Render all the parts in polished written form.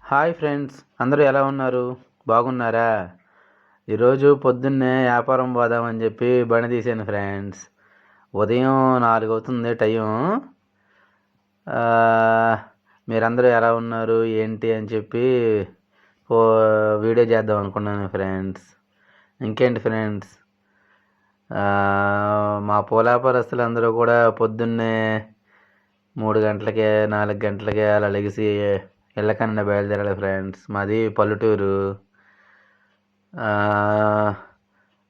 Hi friends, అందరూ ఎలా ఉన్నారు? బాగున్నారా? ఈరోజు పొద్దున్నే వ్యాపారం పోదామని చెప్పి బండి తీసాను ఫ్రెండ్స్. ఉదయం 4 అవుతుంది టైం. మీరందరూ ఎలా ఉన్నారు ఏంటి అని చెప్పి ఓ వీడియో చేద్దాం అనుకున్నాను ఫ్రెండ్స్. ఇంకేంటి ఫ్రెండ్స్, మా పూల వ్యాపారస్తులు అందరూ కూడా పొద్దున్నే 3 గంటలకే 4 గంటలకే అలా లెగిసి ఇళ్ళకన్నా బయలుదేరాలి ఫ్రెండ్స్. మాది పల్లెటూరు.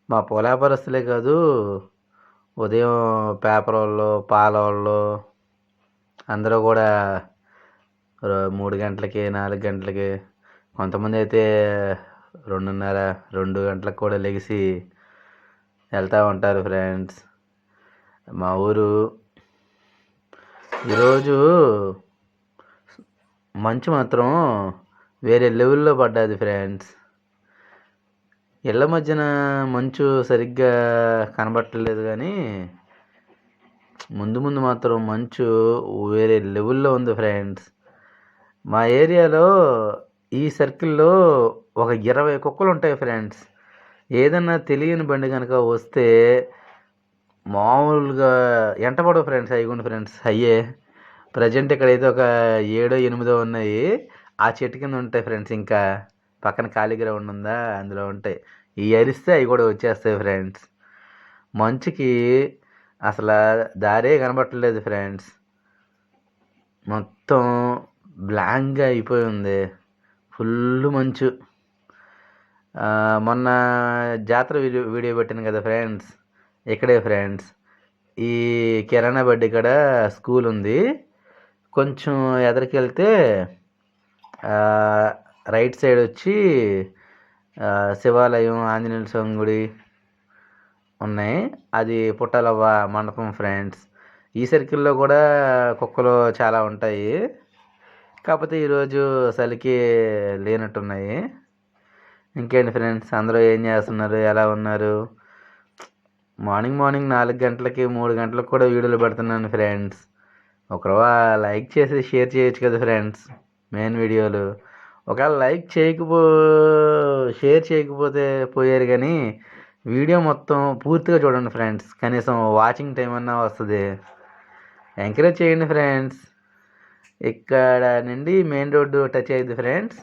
మా పూల వ్యాపారస్తులే కాదు, ఉదయం పేపర్ వాళ్ళు, పాల వాళ్ళు అందరూ కూడా 3 గంటలకి 4 గంటలకి, కొంతమంది అయితే 2:30 2 గంటలకు కూడా లెగిసి వెళ్తూ ఉంటారు ఫ్రెండ్స్. మా ఊరు ఈరోజు మంచు మాత్రం వేరే లెవెల్లో పడ్డది ఫ్రెండ్స్. ఇళ్ళ మధ్యన మంచు సరిగ్గా కనబట్టలేదు, కానీ ముందు ముందు మాత్రం మంచు వేరే లెవెల్లో ఉంది ఫ్రెండ్స్. మా ఏరియాలో ఈ సర్కిల్లో ఒక 20 కుక్కలు ఉంటాయి ఫ్రెండ్స్. ఏదన్నా తెలియని బండి కనుక వస్తే మామూలుగా ఎంటపడవు ఫ్రెండ్స్. అయిగోండి ఫ్రెండ్స్, అయ్యే ప్రజెంట్ ఇక్కడైతే ఒక 7 8 ఉన్నాయి. ఆ చెట్టు కింద ఉంటాయి ఫ్రెండ్స్. ఇంకా పక్కన ఖాళీ గ్రౌండ్ ఉందా, అందులో ఉంటాయి. ఈ అరిస్తే అవి కూడా వచ్చేస్తాయి ఫ్రెండ్స్. మంచుకి అసలు దారే కనబట్టలేదు ఫ్రెండ్స్. మొత్తం బ్లాంక్గా అయిపోయి ఉంది, ఫుల్ మంచు. మొన్న జాతర వీడియో పెట్టాను కదా ఫ్రెండ్స్, ఇక్కడే ఫ్రెండ్స్. ఈ కిరాణా బడ్డీ కాడ స్కూల్ ఉంది. కొంచెం ఎదరికెళ్తే రైట్ సైడ్ వచ్చి శివాలయం, ఆంజనేయ స్వామి గుడి ఉన్నాయి. అది పుట్టాలవ్వ మండపం ఫ్రెండ్స్. ఈ సర్కిల్లో కూడా కుక్కలు చాలా ఉంటాయి, కాకపోతే ఈరోజు చలికి లేనట్టున్నాయి. ఇంకేంటి ఫ్రెండ్స్, అందరూ ఏం చేస్తున్నారు, ఎలా ఉన్నారు? మార్నింగ్ 4 గంటలకి 3 గంటలకు కూడా వీడియోలు పెడుతున్నాను ఫ్రెండ్స్. ఒకవేళ లైక్ చేసి షేర్ చేయొచ్చు కదా ఫ్రెండ్స్ మెయిన్ వీడియోలు. ఒకవేళ షేర్ చేయకపోతే పోయారు, కానీ వీడియో మొత్తం పూర్తిగా చూడండి ఫ్రెండ్స్. కనీసం వాచింగ్ టైం అన్నా వస్తుంది. ఎంకరేజ్ చేయండి ఫ్రెండ్స్. ఇక్కడ నుండి మెయిన్ రోడ్డు టచ్ అయ్యింది ఫ్రెండ్స్.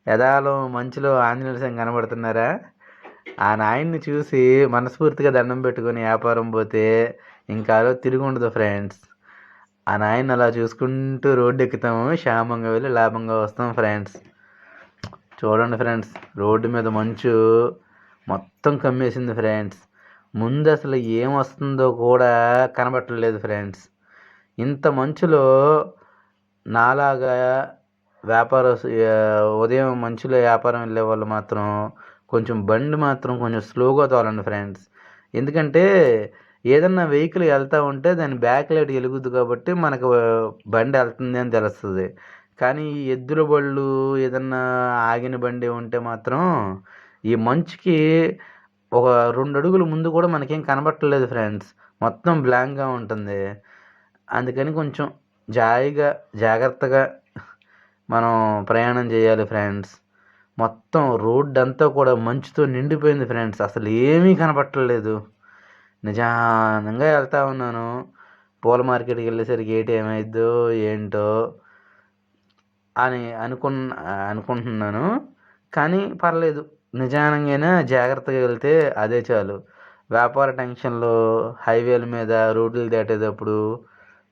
యదాలం మంచులో ఆంజనేయ స్వామి కనబడుతున్నారా? ఆ నాయన్ని చూసి మనస్ఫూర్తిగా దండం పెట్టుకొని వ్యాపారం పోతే ఇంకా తిరిగి ఉండదు ఫ్రెండ్స్. ఆ నాయన్ని అలా చూసుకుంటూ రోడ్డు ఎక్కుతాము, క్షేమంగా వెళ్ళి లాభంగా వస్తాం ఫ్రెండ్స్. చూడండి ఫ్రెండ్స్, రోడ్డు మీద మంచు మొత్తం కమ్మేసింది ఫ్రెండ్స్. ముందు అసలు ఏం వస్తుందో కూడా కనబట్టలేదు ఫ్రెండ్స్. ఇంత మంచులో నాలాగా ఉదయం మంచులో వ్యాపారం వెళ్ళే వాళ్ళు మాత్రం బండి మాత్రం కొంచెం స్లోగా తోలండి ఫ్రెండ్స్. ఎందుకంటే ఏదన్నా వెహికల్ వెళ్తూ ఉంటే దాని బ్యాక్ లైట్ వెలుగుద్ది కాబట్టి మనకు బండి వెళ్తుంది అని తెలుస్తుంది. కానీ ఈ ఎద్దుల బళ్ళు ఏదన్నా ఆగిన బండి ఉంటే మాత్రం ఈ మంచుకి ఒక 2 అడుగుల ముందు కూడా మనకేం కనబట్టలేదు ఫ్రెండ్స్. మొత్తం బ్లాంక్గా ఉంటుంది. అందుకని కొంచెం జాగ్రత్తగా మనం ప్రయాణం చేయాలి ఫ్రెండ్స్. మొత్తం రోడ్డు అంతా కూడా మంచుతో నిండిపోయింది ఫ్రెండ్స్. అసలు ఏమీ కనబట్టలేదు. నిజానంగా వెళ్తా ఉన్నాను. పూల మార్కెట్కి వెళ్ళేసరికి ఏమైద్దో ఏంటో అని అనుకుంటున్నాను. కానీ పర్లేదు, నిజానంగానే జాగ్రత్తగా వెళ్తే అదే చాలు. వ్యాపార టెన్షన్లో హైవేల మీద రోడ్లు దాటేటప్పుడు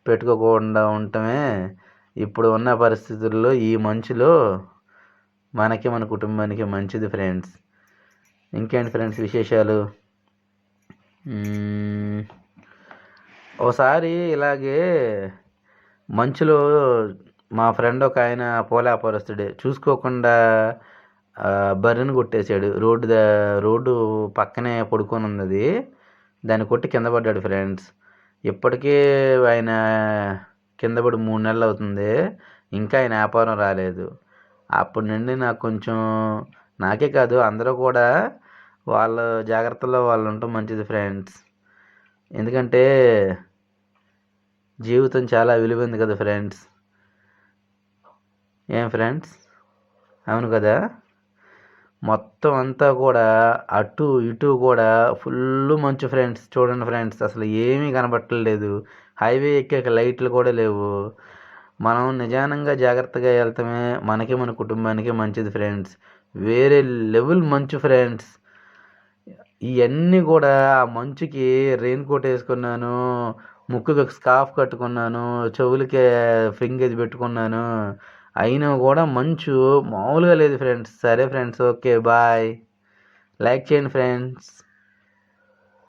పెట్టుకోకుండా ఉండటమే ఇప్పుడు ఉన్న పరిస్థితుల్లో ఈ మంచులో మనకి మన కుటుంబానికి మంచిది ఫ్రెండ్స్. ఇంకేంటి ఫ్రెండ్స్ విశేషాలు? ఒకసారి ఇలాగే మంచులో మా ఫ్రెండ్ ఒక ఆయన పూల వ్యాపారస్తుడే చూసుకోకుండా బర్రెను కొట్టేశాడు. రోడ్డు పక్కనే పడుకొని ఉన్నది, దాన్ని కొట్టి కింద పడ్డాడు ఫ్రెండ్స్. ఇప్పటికీ ఆయన కింద పడి 3 నెలలు అవుతుంది, ఇంకా ఆయన వ్యాపారం రాలేదు. అప్పటి నుండి నాకు కొంచెం, నాకే కాదు అందరూ కూడా వాళ్ళ జాగ్రత్తలో వాళ్ళు ఉండటం మంచిది ఫ్రెండ్స్. ఎందుకంటే జీవితం చాలా విలువైంది కదా ఫ్రెండ్స్. ఏం ఫ్రెండ్స్? అవును కదా! మొత్తం అంతా కూడా అటు ఇటు కూడా ఫుల్లు మంచు ఫ్రెండ్స్. చూడండి ఫ్రెండ్స్, అసలు ఏమీ కనబడట్లేదు. హైవే ఎక్కాక లైట్లు కూడా లేవు. మనం నిదానంగా జాగ్రత్తగా వెళ్తమే మనకి మన కుటుంబానికి మంచిది ఫ్రెండ్స్. వేరే లెవెల్ మంచు ఫ్రెండ్స్. ఇయన్నీ కూడా ఆ మంచుకి రెయిన్ కోట్ ఏసుకున్నాను. ముక్కుకి ఒక స్కార్ఫ్ కట్టుకున్నాను. చెవులకి ఫింగేజ్ పెట్టుకున్నాను. అయినా కూడా మంచు మామూలుగా లేదు ఫ్రెండ్స్. సరే ఫ్రెండ్స్, ఓకే బాయ్. లైక్ చేయండి ఫ్రెండ్స్.